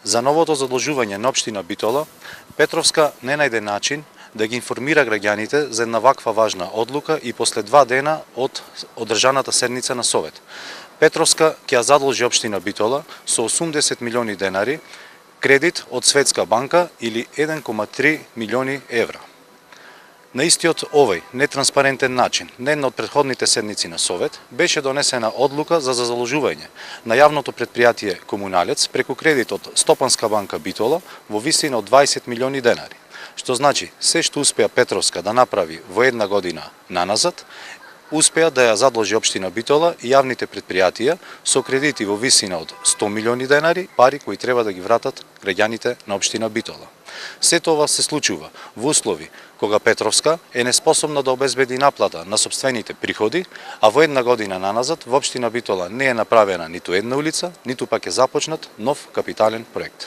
За новото задолжување на општина Битола, Петровска не најде начин да ги информира граѓаните за една ваква важна одлука и после 2 дена од одржаната седница на Совет. Петровска ќе ја задолжи општина Битола со 80 милиони денари кредит од Светска банка или 1,3 милиони евра. На истиот овој нетранспарентен начин, на една од претходните седници на Совет, беше донесена одлука за задолжување на јавното предпријатие Комуналец преку кредит од Стопанска банка Битола во висина од 20 милиони денари. Што значи, се што успеа Петровска да направи во една година наназад, успеа да ја задолжи општина Битола и јавните предпријатија со кредити во висина од 100 милиони денари, пари кои треба да ги вратат граѓаните на општина Битола. Сето ова се случува во услови кога Петровска е неспособна да обезбеди наплата на сопствените приходи, а во една година наназад во општина Битола не е направена ниту една улица, ниту пак е започнат нов капитален проект.